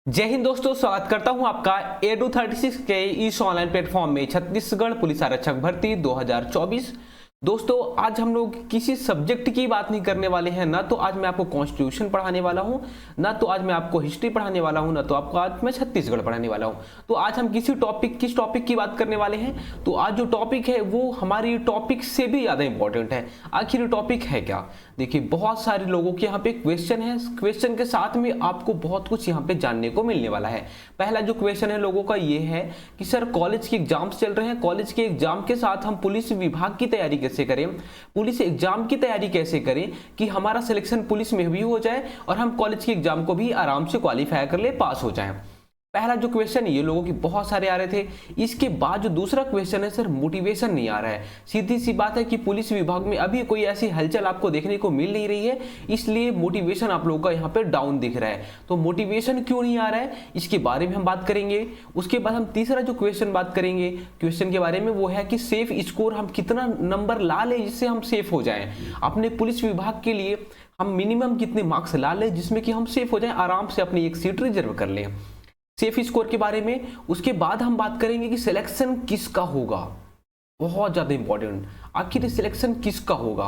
जय हिंद दोस्तों, स्वागत करता हूं आपका एडू36 के इस ऑनलाइन प्लेटफॉर्म में छत्तीसगढ़ पुलिस आरक्षक भर्ती 2024। दोस्तों, आज हम लोग किसी सब्जेक्ट की बात नहीं करने वाले हैं। ना तो आज मैं आपको कॉन्स्टिट्यूशन पढ़ाने वाला हूं, ना तो आज मैं आपको हिस्ट्री पढ़ाने वाला हूं, ना तो आपको आज मैं छत्तीसगढ़ पढ़ाने वाला हूं। तो आज हम किस टॉपिक की बात करने वाले हैं। तो आज जो टॉपिक है वो हमारी टॉपिक से भी ज़्यादा इंपॉर्टेंट है। आखिर टॉपिक है क्या? देखिए, बहुत सारे लोगों के यहाँ पे क्वेश्चन है। क्वेश्चन के साथ में आपको बहुत कुछ यहाँ पे जानने को मिलने वाला है। पहला जो क्वेश्चन है लोगों का ये है कि सर, कॉलेज के एग्जाम्स चल रहे हैं, कॉलेज के एग्जाम के साथ हम पुलिस विभाग की तैयारी कैसे करें, पुलिस एग्जाम की तैयारी कैसे करें कि हमारा सिलेक्शन पुलिस में भी हो जाए और हम कॉलेज के एग्जाम को भी आराम से क्वालिफाई कर ले, पास हो जाएं। पहला जो क्वेश्चन ये लोगों की बहुत सारे आ रहे थे। इसके बाद जो दूसरा क्वेश्चन है, सर मोटिवेशन नहीं आ रहा है। सीधी सी बात है कि पुलिस विभाग में अभी कोई ऐसी हलचल आपको देखने को मिल नहीं रही है, इसलिए मोटिवेशन आप लोगों का यहाँ पे डाउन दिख रहा है। तो मोटिवेशन क्यों नहीं आ रहा है, इसके बारे में हम बात करेंगे। उसके बाद हम तीसरा जो क्वेश्चन बात करेंगे क्वेश्चन के बारे में, वो है कि सेफ स्कोर हम कितना नंबर ला ले जिससे हम सेफ हो जाएं। अपने पुलिस विभाग के लिए हम मिनिमम कितने मार्क्स ला ले जिसमें कि हम सेफ हो जाएं, आराम से अपनी एक सीट रिजर्व कर लें। सेफ स्कोर के बारे में। उसके बाद हम बात करेंगे कि सिलेक्शन किसका होगा, बहुत ज्यादा इंपॉर्टेंट। आखिर सिलेक्शन किसका होगा,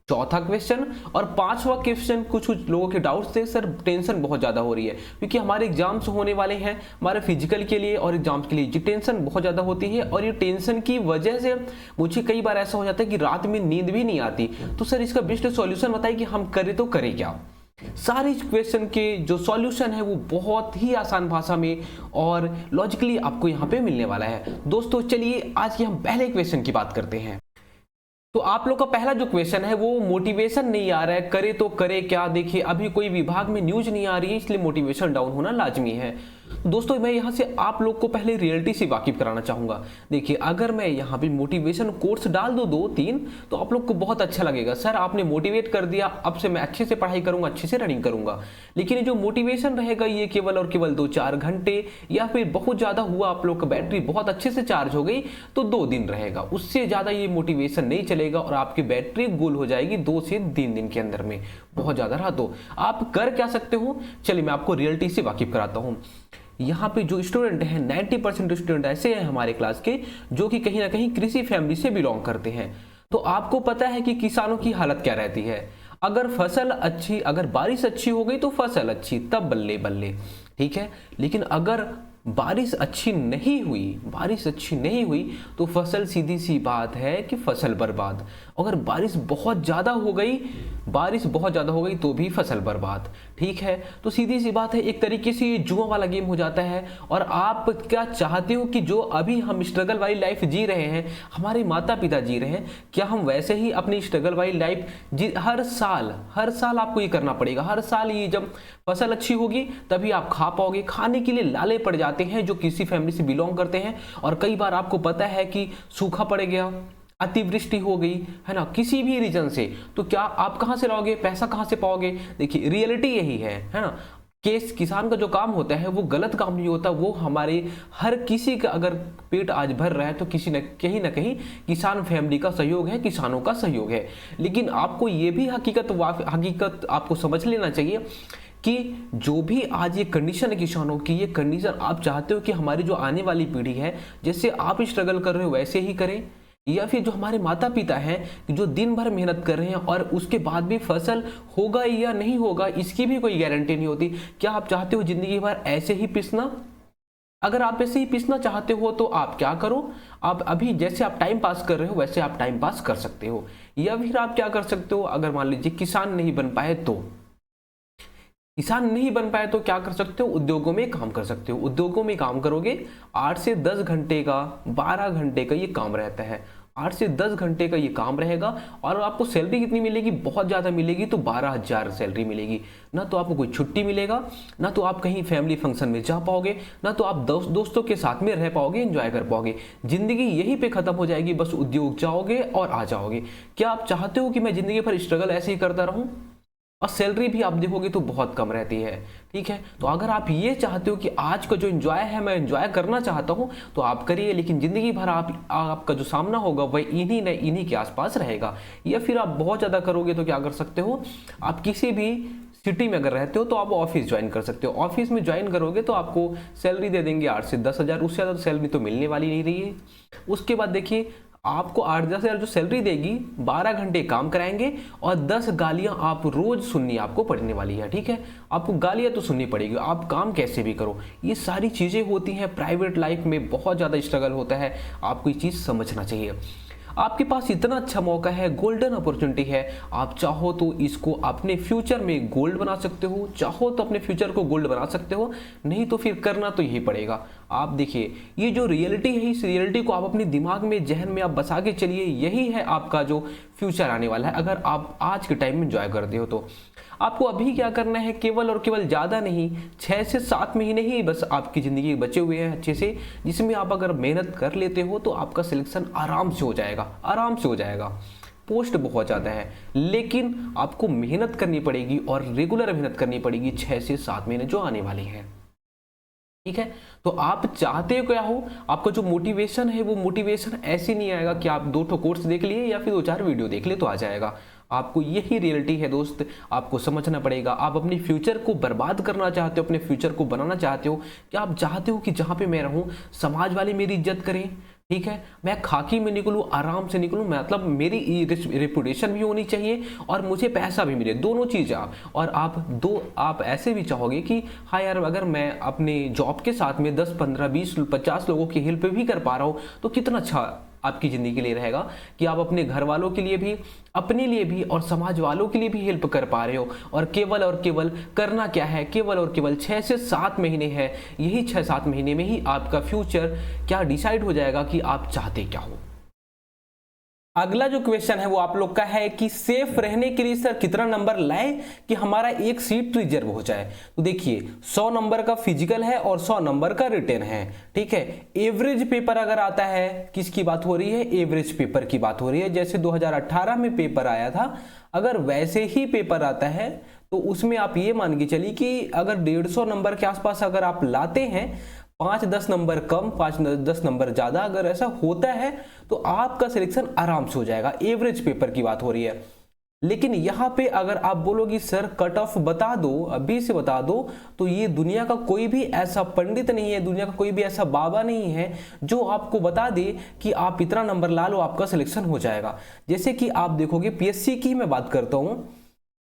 चौथा क्वेश्चन। और पांचवा क्वेश्चन, कुछ लोगों के डाउट्स थे, सर टेंशन बहुत ज्यादा हो रही है क्योंकि हमारे एग्जाम्स होने वाले हैं, हमारे फिजिकल के लिए और एग्जाम्स के लिए जी टेंशन बहुत ज्यादा होती है। और ये टेंशन की वजह से मुझे कई बार ऐसा हो जाता है कि रात में नींद भी नहीं आती। तो सर इसका बेस्ट सॉल्यूशन बताइए कि हम करें तो करें क्या। सारे क्वेश्चन के जो सॉल्यूशन है वो बहुत ही आसान भाषा में और लॉजिकली आपको यहाँ पे मिलने वाला है। दोस्तों चलिए आज की हम पहले क्वेश्चन की बात करते हैं। तो आप लोग का पहला जो क्वेश्चन है वो मोटिवेशन नहीं आ रहा है, करे तो करे क्या। देखिए, अभी कोई विभाग में न्यूज नहीं आ रही है, इसलिए मोटिवेशन डाउन होना लाजमी है। दोस्तों, मैं यहाँ से आप लोग को पहले रियलिटी से वाकिफ कराना चाहूंगा। देखिए, अगर मैं यहाँ पे मोटिवेशन कोर्स डाल दूँ 2-3 तो आप लोग को बहुत अच्छा लगेगा। सर आपने मोटिवेट कर दिया, अब से मैं अच्छे से पढ़ाई करूंगा, अच्छे से रनिंग करूंगा। लेकिन ये जो मोटिवेशन रहेगा ये केवल और केवल 2-4 घंटे, या फिर बहुत ज्यादा हुआ आप लोग का बैटरी बहुत अच्छे से चार्ज हो गई तो 2 दिन रहेगा। उससे ज्यादा ये मोटिवेशन नहीं चलेगा और आपकी बैटरी गुल हो जाएगी 2 से 3 दिन के अंदर में। बहुत ज्यादा रहा तो आप कर क्या सकते हो, चलिए मैं आपको रियलिटी से वाकिफ कराता हूँ। यहाँ पे जो स्टूडेंट हैं 90% स्टूडेंट ऐसे हैं हमारे क्लास के जो कि कहीं ना कहीं कृषि फैमिली से बिलोंग करते हैं। तो आपको पता है कि किसानों की हालत क्या रहती है। अगर फसल अच्छी, अगर बारिश अच्छी हो गई तो फसल अच्छी, तब बल्ले बल्ले, ठीक है। लेकिन अगर बारिश अच्छी नहीं हुई तो फसल, सीधी सी बात है कि फसल बर्बाद। अगर बारिश बहुत ज्यादा हो गई तो भी फसल बर्बाद, ठीक है। तो सीधी सी बात है, एक तरीके से ये जुआ वाला गेम हो जाता है। और आप क्या चाहते हो कि जो अभी हम स्ट्रगल वाली लाइफ जी रहे हैं, हमारे माता पिता जी रहे हैं, क्या हम वैसे ही अपनी स्ट्रगल वाली लाइफ जी? हर साल आपको ये करना पड़ेगा। हर साल ये जब फसल अच्छी होगी तभी आप खा पाओगे। खाने के लिए लाले पड़ जाते हैं जो किसी फैमिली से बिलोंग करते हैं। और कई बार आपको पता है कि सूखा पड़ गया, अतिवृष्टि हो गई है ना, किसी भी रीजन से, तो क्या आप कहां से लाओगे, पैसा कहां से पाओगे। देखिए, रियलिटी यही है ना। केस किसान का जो काम होता है वो गलत काम नहीं होता। वो हमारे हर किसी का अगर पेट आज भर रहा है तो किसी न कहीं किसान फैमिली का सहयोग है, किसानों का सहयोग है। लेकिन आपको ये भी हकीकत आपको समझ लेना चाहिए कि जो भी आज ये कंडीशन है किसानों की, ये कंडीशन आप चाहते हो कि हमारी जो आने वाली पीढ़ी है, जैसे आप स्ट्रगल कर रहे हो वैसे ही करें, या फिर जो हमारे माता पिता हैं जो दिन भर मेहनत कर रहे हैं और उसके बाद भी फसल होगा या नहीं होगा इसकी भी कोई गारंटी नहीं होती। क्या आप चाहते हो जिंदगी भर ऐसे ही पिसना? अगर आप ऐसे ही पिसना चाहते हो तो आप क्या करो, आप अभी जैसे आप टाइम पास कर रहे हो वैसे आप टाइम पास कर सकते हो। या फिर आप क्या कर सकते हो, अगर मान लीजिए किसान नहीं बन पाए तो क्या कर सकते हो, उद्योगों में काम कर सकते हो। उद्योगों में काम करोगे, 8 से 10 घंटे का, 12 घंटे का ये काम रहता है। 8 से 10 घंटे का ये काम रहेगा और आपको सैलरी कितनी मिलेगी, बहुत ज़्यादा मिलेगी। तो 12,000 सैलरी मिलेगी। ना तो आपको कोई छुट्टी मिलेगा, ना तो आप कहीं फैमिली फंक्शन में जा पाओगे, ना तो आप दोस्तों के साथ में रह पाओगे, एंजॉय कर पाओगे। जिंदगी यहीं पे खत्म हो जाएगी, बस उद्योग जाओगे और आ जाओगे। क्या आप चाहते हो कि मैं जिंदगी भर स्ट्रगल ऐसे ही करता रहूं? और सैलरी भी आप देखोगे तो बहुत कम रहती है, ठीक है। तो अगर आप ये चाहते हो कि आज का जो एंजॉय है मैं एंजॉय करना चाहता हूं तो आप करिए, लेकिन जिंदगी भर आपका जो सामना होगा वह इन्हीं के आसपास रहेगा। या फिर आप बहुत ज्यादा करोगे तो क्या कर सकते हो, आप किसी भी सिटी में अगर रहते हो तो आप ऑफिस ज्वाइन कर सकते हो। ऑफिस में ज्वाइन करोगे तो आपको सैलरी दे देंगे 8 से 10 हज़ार, उससे ज़्यादा सैलरी तो मिलने वाली नहीं रही है। उसके बाद देखिए आपको 8-10 हज़ार जो सैलरी देगी, 12 घंटे काम कराएंगे और 10 गालियां आप रोज सुननी आपको पड़ने वाली है। ठीक है, आपको गालियां तो सुननी पड़ेगी, आप काम कैसे भी करो। ये सारी चीज़ें होती हैं प्राइवेट लाइफ में, बहुत ज़्यादा स्ट्रगल होता है, आपको ये चीज़ समझना चाहिए। आपके पास इतना अच्छा मौका है, गोल्डन अपॉर्चुनिटी है, आप चाहो तो इसको अपने फ्यूचर में गोल्ड बना सकते हो, चाहो तो अपने फ्यूचर को गोल्ड बना सकते हो, नहीं तो फिर करना तो यही पड़ेगा। आप देखिए ये जो रियलिटी है, इस रियलिटी को आप अपने दिमाग में, जहन में आप बसा के चलिए, यही है आपका जो फ्यूचर आने वाला है। अगर आप आज के टाइम में एंजॉय करते हो तो आपको अभी क्या करना है, केवल और केवल ज़्यादा नहीं, 6 से 7 महीने ही बस आपकी ज़िंदगी बचे हुए हैं अच्छे से, जिसमें आप अगर मेहनत कर लेते हो तो आपका सिलेक्शन आराम से हो जाएगा, आराम से हो जाएगा। पोस्ट बहुत ज़्यादा है, लेकिन आपको मेहनत करनी पड़ेगी और रेगुलर मेहनत करनी पड़ेगी 6 से 7 महीने जो आने वाली है। ठीक है, तो आप चाहते हो क्या हो, आपका जो मोटिवेशन है वो मोटिवेशन ऐसे नहीं आएगा कि आप 2 कोर्स देख लिए या फिर 2-4 वीडियो देख ले तो आ जाएगा। आपको यही रियलिटी है दोस्त, आपको समझना पड़ेगा। आप अपने फ्यूचर को बर्बाद करना चाहते हो, अपने फ्यूचर को बनाना चाहते हो, कि आप चाहते हो कि जहाँ पे मैं रहूँ समाज वाले मेरी इज्जत करें, ठीक है, मैं खाकी में निकलूँ, आराम से निकलूँ, मतलब मेरी रेपुटेशन भी होनी चाहिए और मुझे पैसा भी मिले, दोनों चीज़ आप। और आप ऐसे भी चाहोगे कि हाँ यार, अगर मैं अपने जॉब के साथ में 10, 15, 20, 50 लोगों की हेल्प भी कर पा रहा हूँ तो कितना अच्छा आपकी ज़िंदगी के लिए रहेगा कि आप अपने घर वालों के लिए भी, अपने लिए भी और समाज वालों के लिए भी हेल्प कर पा रहे हो। और केवल करना क्या है, केवल और केवल 6 से 7 महीने है, यही 6-7 महीने में ही आपका फ्यूचर क्या डिसाइड हो जाएगा कि आप चाहते क्या हो। अगला जो क्वेश्चन है वो आप लोग का है कि सेफ रहने के लिए सर कितना नंबर लाए कि हमारा एक सीट रिजर्व हो जाए। तो देखिए 100 नंबर का फिजिकल है और 100 नंबर का रिटन है। ठीक है, एवरेज पेपर अगर आता है, किसकी बात हो रही है, एवरेज पेपर की बात हो रही है। जैसे 2018 में पेपर आया था, अगर वैसे ही पेपर आता है तो उसमें आप ये मान के चलिए कि अगर 150 नंबर के आसपास अगर आप लाते हैं, 5-10 नंबर कम, 5-10 नंबर ज्यादा अगर ऐसा होता है तो आपका सिलेक्शन आराम से हो जाएगा। एवरेज पेपर की बात हो रही है। लेकिन यहाँ पे अगर आप बोलोगे सर कट ऑफ बता दो, अभी से बता दो, तो ये दुनिया का कोई भी ऐसा पंडित नहीं है, दुनिया का कोई भी ऐसा बाबा नहीं है जो आपको बता दे कि आप इतना नंबर ला लो आपका सिलेक्शन हो जाएगा। जैसे कि आप देखोगे पीएससी की मैं बात करता हूँ,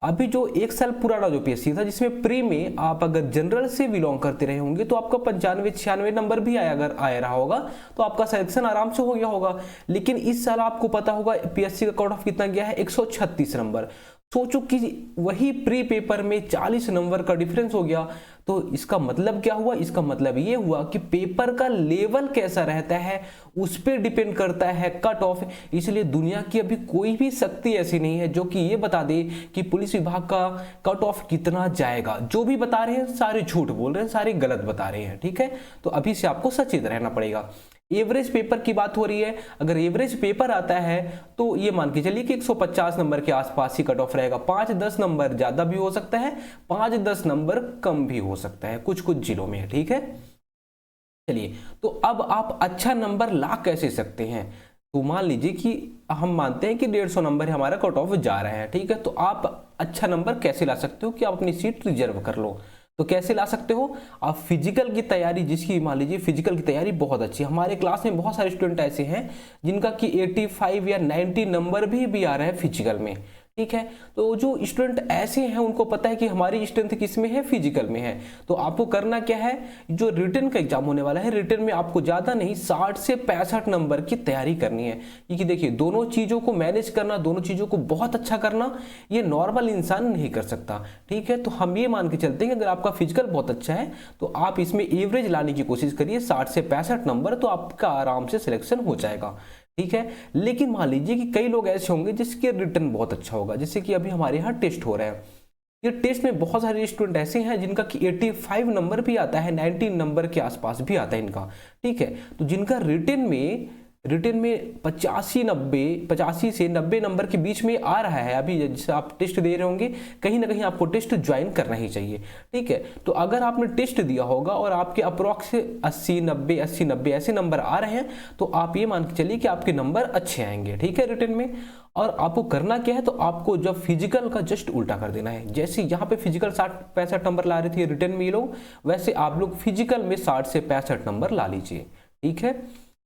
अभी जो 1 साल पुराना जो पीएससी था जिसमें प्री में आप अगर जनरल से बिलोंग करते रहे होंगे तो आपका 95-96 नंबर भी अगर आया रहा होगा तो आपका सिलेक्शन आराम से हो गया होगा। लेकिन इस साल आपको पता होगा पीएससी का कट ऑफ कितना गया है, 136 नंबर। सोचो कि वही प्री पेपर में 40 नंबर का डिफरेंस हो गया। तो इसका मतलब क्या हुआ, इसका मतलब ये हुआ कि पेपर का लेवल कैसा रहता है उस पर डिपेंड करता है कट ऑफ। इसलिए दुनिया की अभी कोई भी शक्ति ऐसी नहीं है जो कि ये बता दे कि पुलिस विभाग का कट ऑफ कितना जाएगा। जो भी बता रहे हैं सारे झूठ बोल रहे हैं, सारे गलत बता रहे हैं। ठीक है, तो अभी से आपको सचेत रहना पड़ेगा। एवरेज पेपर की बात हो रही है, अगर एवरेज पेपर आता है तो ये मान के चलिए कि 150 नंबर के आसपास ही कट ऑफ रहेगा। 5-10 नंबर ज्यादा भी हो सकता है, 5-10 नंबर कम भी हो सकता है कुछ कुछ जिलों में। ठीक है, चलिए तो अब आप अच्छा नंबर ला कैसे सकते हैं। तो मान लीजिए कि हम मानते हैं कि 150 नंबर हमारा कट ऑफ जा रहा है। ठीक है, तो आप अच्छा नंबर कैसे ला सकते हो कि आप अपनी सीट रिजर्व कर लो। तो कैसे ला सकते हो, आप फिजिकल की तैयारी, जिसकी मान लीजिए फिजिकल की तैयारी बहुत अच्छी है, हमारे क्लास में बहुत सारे स्टूडेंट ऐसे हैं जिनका कि 85 या 90 नंबर भी आ रहा है फिजिकल में। ठीक है, तो जो स्टूडेंट ऐसे हैं उनको पता है कि हमारी स्ट्रेंथ किस में है, फिजिकल में है। तो आपको करना क्या है, जो रिटन का एग्जाम होने वाला है, रिटन में आपको ज्यादा नहीं 60 से 65 नंबर की तैयारी करनी है। क्योंकि देखिए दोनों चीजों को मैनेज करना, दोनों चीजों को बहुत अच्छा करना, ये नॉर्मल इंसान नहीं कर सकता। ठीक है, तो हम ये मान के चलते हैं कि अगर आपका फिजिकल बहुत अच्छा है तो आप इसमें एवरेज लाने की कोशिश करिए 60 से 65 नंबर, तो आपका आराम से सिलेक्शन हो जाएगा। ठीक है, लेकिन मान लीजिए कि कई लोग ऐसे होंगे जिसके रिटर्न बहुत अच्छा होगा, जैसे कि अभी हमारे यहाँ टेस्ट हो रहा है। ये टेस्ट में बहुत सारे स्टूडेंट ऐसे हैं जिनका कि 85 नंबर भी आता है, 90 नंबर के आसपास भी आता है इनका। ठीक है, तो जिनका रिटर्न में रिटन में 85 से 90 नंबर के बीच में आ रहा है। अभी जैसे आप टेस्ट दे रहे होंगे, कहीं ना कहीं आपको टेस्ट ज्वाइन करना ही चाहिए, ठीक है। तो अगर आपने टेस्ट दिया होगा और आपके अप्रोक्स 80 90 ऐसे नंबर आ रहे हैं, तो आप ये मान के चलिए कि आपके नंबर अच्छे आएंगे, ठीक है, रिटन में। और आपको करना क्या है, तो आपको जब फिजिकल का जस्ट उल्टा कर देना है। जैसे यहाँ पे फिजिकल 60-65 नंबर ला रहे थे रिटन में ये लोग, वैसे आप लोग फिजिकल में 60 से 65 नंबर ला लीजिए, ठीक है।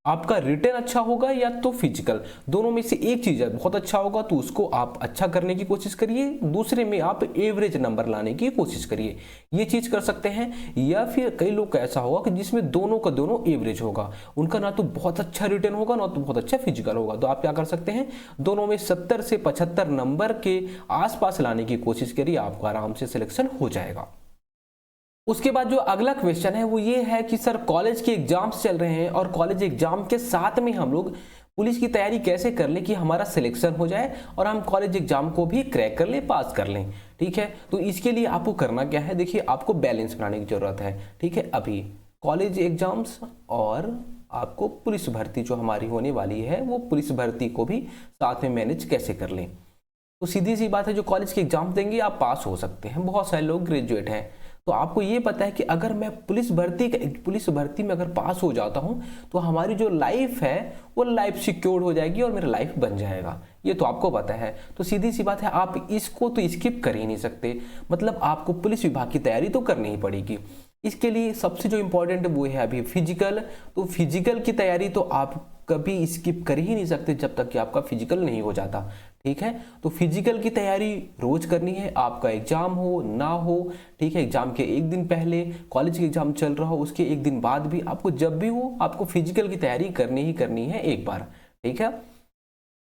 आपका रिटन अच्छा होगा या तो फिजिकल, दोनों में से एक चीज है बहुत अच्छा होगा, तो उसको आप अच्छा करने की कोशिश करिए। दूसरे में आप एवरेज नंबर लाने की कोशिश करिए, ये चीज कर सकते हैं। या फिर कई लोग का ऐसा होगा कि जिसमें दोनों का दोनों एवरेज होगा, उनका ना तो बहुत अच्छा रिटन होगा ना तो बहुत अच्छा फिजिकल होगा। तो आप क्या कर सकते हैं, दोनों में 70 से 75 नंबर के आसपास लाने की कोशिश करिए, आपको आराम से सिलेक्शन हो जाएगा। उसके बाद जो अगला क्वेश्चन है वो ये है कि सर कॉलेज के एग्जाम्स चल रहे हैं और कॉलेज एग्जाम के साथ में हम लोग पुलिस की तैयारी कैसे कर लें कि हमारा सिलेक्शन हो जाए और हम कॉलेज एग्जाम को भी क्रैक कर लें, पास कर लें, ठीक है। तो इसके लिए आपको करना क्या है, देखिए आपको बैलेंस बनाने की जरूरत है, ठीक है। अभी कॉलेज एग्जाम्स और आपको पुलिस भर्ती जो हमारी होने वाली है, वो पुलिस भर्ती को भी साथ में मैनेज कैसे कर लें। तो सीधी सी बात है, जो कॉलेज के एग्जाम देंगे आप पास हो सकते हैं, बहुत सारे लोग ग्रेजुएट हैं, तो आपको ये पता है कि अगर मैं पुलिस भर्ती में अगर पास हो जाता हूं तो हमारी जो लाइफ है वो लाइफ सिक्योर हो जाएगी और मेरा लाइफ बन जाएगा, ये तो आपको पता है। तो सीधी सी बात है, आप इसको तो स्किप कर ही नहीं सकते, मतलब आपको पुलिस विभाग की तैयारी तो करनी ही पड़ेगी। इसके लिए सबसे जो इंपॉर्टेंट वो है अभी फिजिकल, तो फिजिकल की तैयारी तो आप कभी स्किप कर ही नहीं सकते जब तक कि आपका फिजिकल नहीं हो जाता, ठीक है। तो फिजिकल की तैयारी रोज करनी है, आपका एग्जाम हो ना हो, ठीक है। एग्जाम के एक दिन पहले, कॉलेज के एग्जाम चल रहा हो उसके एक दिन बाद भी, आपको जब भी हो आपको फिजिकल की तैयारी करनी ही करनी है एक बार, ठीक है।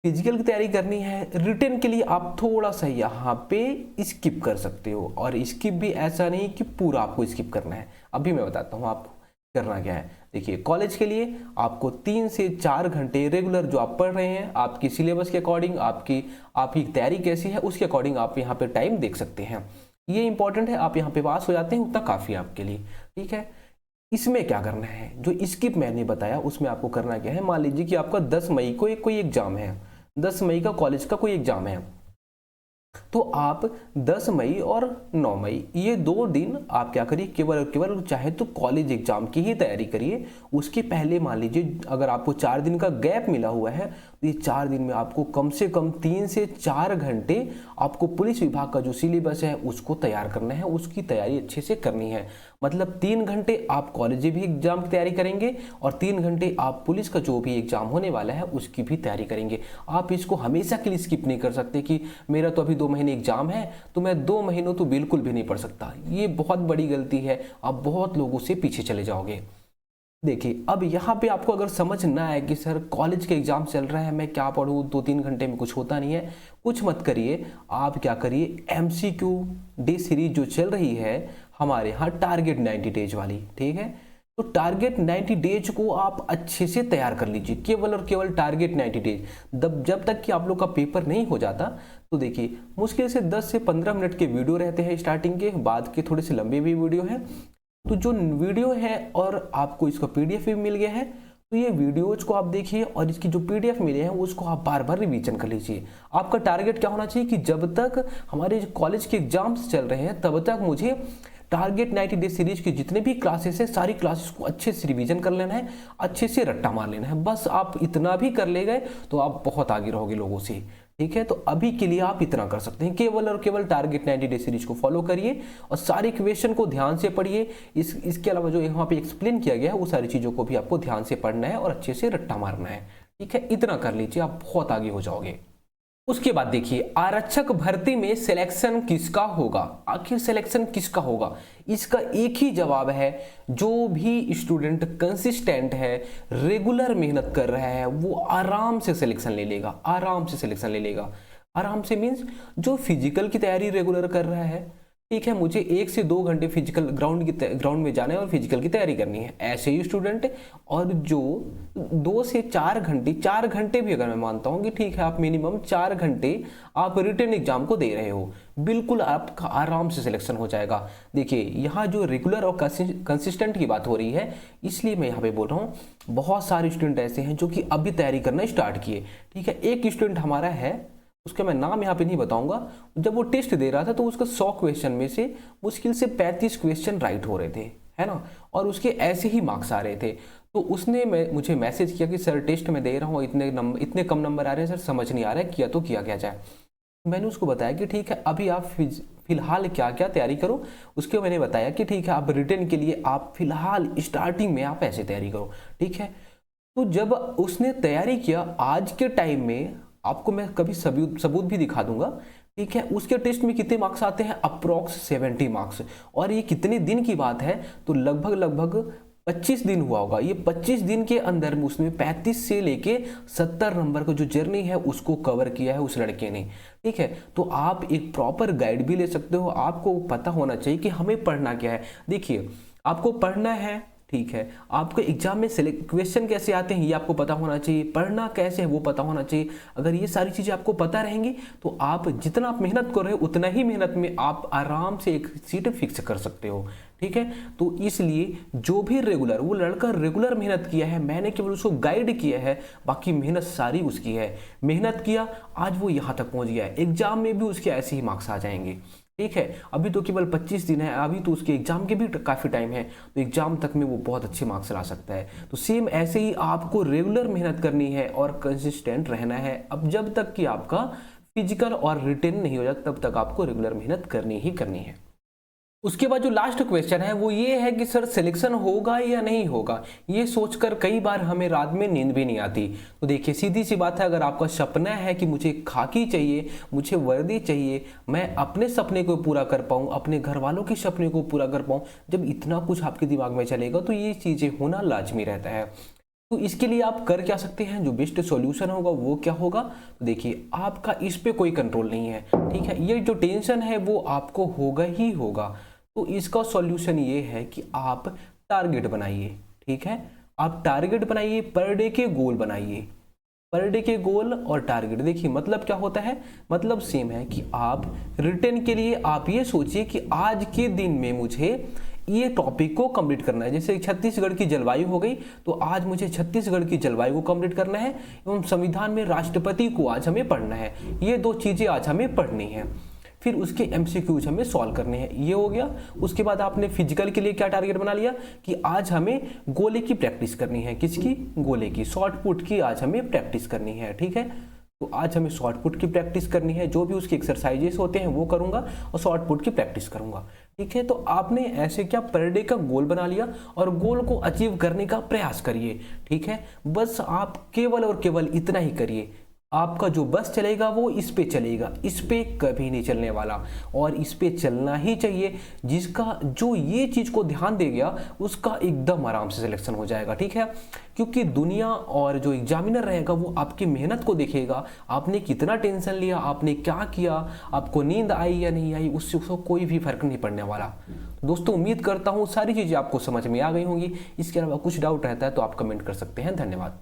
फिजिकल की तैयारी करनी है। रिटन के लिए आप थोड़ा सा यहाँ पे स्किप कर सकते हो, और स्किप भी ऐसा नहीं कि पूरा आपको स्किप करना है। अभी मैं बताता हूँ आपको करना क्या है। देखिए कॉलेज के लिए आपको 3 से 4 घंटे रेगुलर जो आप पढ़ रहे हैं, आपकी सिलेबस के अकॉर्डिंग, आपकी तैयारी कैसी है उसके अकॉर्डिंग आप यहाँ पे टाइम देख सकते हैं। ये इंपॉर्टेंट है, आप यहाँ पे पास हो जाते हैं उतना काफी है आपके लिए, ठीक है। इसमें क्या करना है, जो स्किप मैंने बताया उसमें आपको करना क्या है। मान लीजिए कि आपका 10 मई को कोई एग्जाम है, 10 मई का कॉलेज का कोई एग्जाम है, तो आप 10 मई और 9 मई ये 2 दिन आप क्या करिए, केवल चाहे तो कॉलेज एग्जाम की ही तैयारी करिए। उसके पहले मान लीजिए अगर आपको 4 दिन का गैप मिला हुआ है, तो ये 4 दिन में आपको कम से कम 3 से 4 घंटे आपको पुलिस विभाग का जो सिलेबस है उसको तैयार करना है, उसकी तैयारी अच्छे से करनी है। मतलब 3 घंटे आप कॉलेज भी एग्जाम की तैयारी करेंगे और 3 घंटे आप पुलिस का जो भी एग्जाम होने वाला है उसकी भी तैयारी करेंगे। आप इसको हमेशा के लिए स्किप नहीं कर सकते कि मेरा तो अभी 2 महीने एग्जाम है तो मैं 2 महीनों तो बिल्कुल भी नहीं पढ़ सकता, ये बहुत बड़ी गलती है, आप बहुत लोगों से पीछे चले जाओगे। देखिए अब यहाँ पे आपको अगर समझ ना आए कि सर कॉलेज के एग्जाम चल रहा है मैं क्या पढूं, 2-3 घंटे में कुछ होता नहीं है, कुछ मत करिए। आप क्या करिए, MCQ डे सीरीज जो चल रही है हमारे यहाँ टारगेट 90 डेज वाली, ठीक है। तो टारगेट 90 डेज को आप अच्छे से तैयार कर लीजिए, केवल और केवल टारगेट 90 डेज। जब तक कि आप लोग का पेपर नहीं हो जाता, तो देखिए मुश्किल से 10 से 15 मिनट के वीडियो रहते हैं स्टार्टिंग के, बाद के थोड़े से लंबे भी वीडियो हैं। तो जो वीडियो है और आपको इसका PDF भी मिल गया है, तो ये वीडियोज को आप देखिए और इसकी जो PDF मिले हैं उसको आप बार बार रिवीजन कर लीजिए। आपका टारगेट क्या होना चाहिए कि जब तक हमारे कॉलेज के एग्जाम्स चल रहे हैं तब तक मुझे टारगेट 90 डे सीरीज की जितने भी क्लासेस है सारी क्लासेस को अच्छे से रिवीजन कर लेना है, अच्छे से रट्टा मार लेना है। बस आप इतना भी कर ले गए तो आप बहुत आगे रहोगे लोगों से, ठीक है। तो अभी के लिए आप इतना कर सकते हैं, केवल और केवल टारगेट 90 डे सीरीज को फॉलो करिए और सारे क्वेश्चन को ध्यान से पढ़िए। इसके अलावा जो यहाँ पे एक्सप्लेन किया गया है वो सारी चीजों को भी आपको ध्यान से पढ़ना है और अच्छे से रट्टा मारना है, ठीक है। इतना कर लीजिए, आप बहुत आगे हो जाओगे। उसके बाद देखिए आरक्षक भर्ती में सिलेक्शन किसका होगा। आखिर सिलेक्शन किसका होगा, इसका एक ही जवाब है, जो भी स्टूडेंट कंसिस्टेंट है, रेगुलर मेहनत कर रहा है, वो आराम से सिलेक्शन ले लेगा, आराम से सिलेक्शन ले लेगा। आराम से मीन्स जो फिजिकल की तैयारी रेगुलर कर रहा है, ठीक है, मुझे 1 से 2 घंटे फिजिकल ग्राउंड में जाना है और फिजिकल की तैयारी करनी है, ऐसे ही स्टूडेंट। और जो 2 से 4 घंटे, 4 घंटे भी अगर मैं मानता हूँ कि ठीक है आप मिनिमम 4 घंटे आप रिटन एग्जाम को दे रहे हो, बिल्कुल आपका आराम से सिलेक्शन हो जाएगा। देखिए यहाँ जो रेगुलर और कंसिस्टेंट की बात हो रही है, इसलिए मैं यहाँ पे बोल रहा हूँ। बहुत सारे स्टूडेंट ऐसे हैं जो कि अभी तैयारी करना स्टार्ट किए, ठीक है। एक स्टूडेंट हमारा है, उसका मैं नाम यहाँ पे नहीं बताऊंगा, जब वो टेस्ट दे रहा था तो उसका 100 क्वेश्चन में से मुश्किल से 35 क्वेश्चन राइट हो रहे थे, है ना, और उसके ऐसे ही मार्क्स आ रहे थे। तो उसने मुझे मैसेज किया कि सर टेस्ट में दे रहा हूँ, इतने कम नंबर आ रहे हैं सर, समझ नहीं आ रहा है, किया तो किया क्या जाए। मैंने उसको बताया कि ठीक है अभी आप फिलहाल क्या क्या तैयारी करो। उसके मैंने बताया कि ठीक है आप रिटन के लिए आप फिलहाल स्टार्टिंग में आप ऐसे तैयारी करो, ठीक है। तो जब उसने तैयारी किया, आज के टाइम में आपको मैं कभी सबूत भी दिखा दूंगा, ठीक है। उसके टेस्ट में कितने मार्क्स आते हैं, अप्रोक्स 70 मार्क्स। और ये कितने दिन की बात है, तो लगभग 25 दिन हुआ होगा। ये 25 दिन के अंदर उसने 35 से लेके 70 नंबर का जो जर्नी है उसको कवर किया है उस लड़के ने, ठीक है। तो आप एक प्रॉपर गाइड भी ले सकते हो। आपको पता होना चाहिए कि हमें पढ़ना क्या है। देखिए आपको पढ़ना है, ठीक है, आपको एग्जाम में क्वेश्चन कैसे आते हैं ये आपको पता होना चाहिए, पढ़ना कैसे है वो पता होना चाहिए। अगर ये सारी चीज़ें आपको पता रहेंगी तो आप जितना आप मेहनत कर रहे हो उतना ही मेहनत में आप आराम से एक सीट फिक्स कर सकते हो, ठीक है। तो इसलिए जो भी रेगुलर, वो लड़का रेगुलर मेहनत किया है, मैंने केवल उसको गाइड किया है, बाकी मेहनत सारी उसकी है। मेहनत किया, आज वो यहाँ तक पहुँच गया है। एग्जाम में भी उसके ऐसे ही मार्क्स आ जाएंगे, ठीक है। अभी तो केवल 25 दिन है, अभी तो उसके एग्जाम के भी काफ़ी टाइम है, तो एग्जाम तक में वो बहुत अच्छे मार्क्स ला सकता है। तो सेम ऐसे ही आपको रेगुलर मेहनत करनी है और कंसिस्टेंट रहना है। अब जब तक कि आपका फिजिकल और रिटेन नहीं हो जाता तब तक आपको रेगुलर मेहनत करनी ही करनी है। उसके बाद जो लास्ट क्वेश्चन है वो ये है कि सर सिलेक्शन होगा या नहीं होगा। ये सोचकर कई बार हमें रात में नींद भी नहीं आती। तो देखिए सीधी सी बात है, अगर आपका सपना है कि मुझे खाकी चाहिए, मुझे वर्दी चाहिए, मैं अपने सपने को पूरा कर पाऊँ, अपने घर वालों के सपने को पूरा कर पाऊँ, जब इतना कुछ आपके दिमाग में चलेगा तो ये चीज़ें होना लाजमी रहता है। तो इसके लिए आप कर क्या सकते हैं, जो बेस्ट सॉल्यूशन होगा वो क्या होगा। तो देखिए आपका इस पे कोई कंट्रोल नहीं है, ठीक है। ये जो टेंशन है वो आपको होगा ही होगा। तो इसका सॉल्यूशन ये है कि आप टारगेट बनाइए, ठीक है। आप टारगेट बनाइए, पर डे के गोल बनाइए, पर डे के गोल और टारगेट। देखिए मतलब क्या होता है, मतलब सेम है कि आप रिटन के लिए आप ये सोचिए कि आज के दिन में मुझे ये टॉपिक को कंप्लीट करना है। जैसे छत्तीसगढ़ की जलवायु हो गई, तो आज मुझे छत्तीसगढ़ की जलवायु को कंप्लीट करना है, एवं संविधान में राष्ट्रपति को आज हमें पढ़ना है। ये 2 चीज़ें आज हमें पढ़नी है। फिर उसके MCQs हमें सॉल्व करने हैं, ये हो गया। उसके बाद आपने फिजिकल के लिए क्या टारगेट बना लिया कि आज हमें गोले की प्रैक्टिस करनी है। किसकी, गोले की, शॉर्ट पुट की आज हमें प्रैक्टिस करनी है, ठीक है। तो आज हमें शॉर्ट पुट की प्रैक्टिस करनी है, जो भी उसके एक्सरसाइजेस होते हैं वो करूंगा और शॉर्ट पुट की प्रैक्टिस करूंगा, ठीक है। तो आपने ऐसे क्या पर डे का गोल बना लिया और गोल को अचीव करने का प्रयास करिए, ठीक है। बस आप केवल और केवल इतना ही करिए। आपका जो बस चलेगा वो इस पे चलेगा, इस पे कभी नहीं चलने वाला, और इस पे चलना ही चाहिए। जिसका जो ये चीज़ को ध्यान दे गया उसका एकदम आराम से सिलेक्शन हो जाएगा, ठीक है। क्योंकि दुनिया और जो एग्जामिनर रहेगा वो आपकी मेहनत को देखेगा, आपने कितना टेंशन लिया, आपने क्या किया, आपको नींद आई या नहीं आई, उससे उसको कोई भी फर्क नहीं पड़ने वाला। दोस्तों उम्मीद करता हूँ सारी चीज़ें आपको समझ में आ गई होंगी। इसके अलावा कुछ डाउट रहता है तो आप कमेंट कर सकते हैं। धन्यवाद।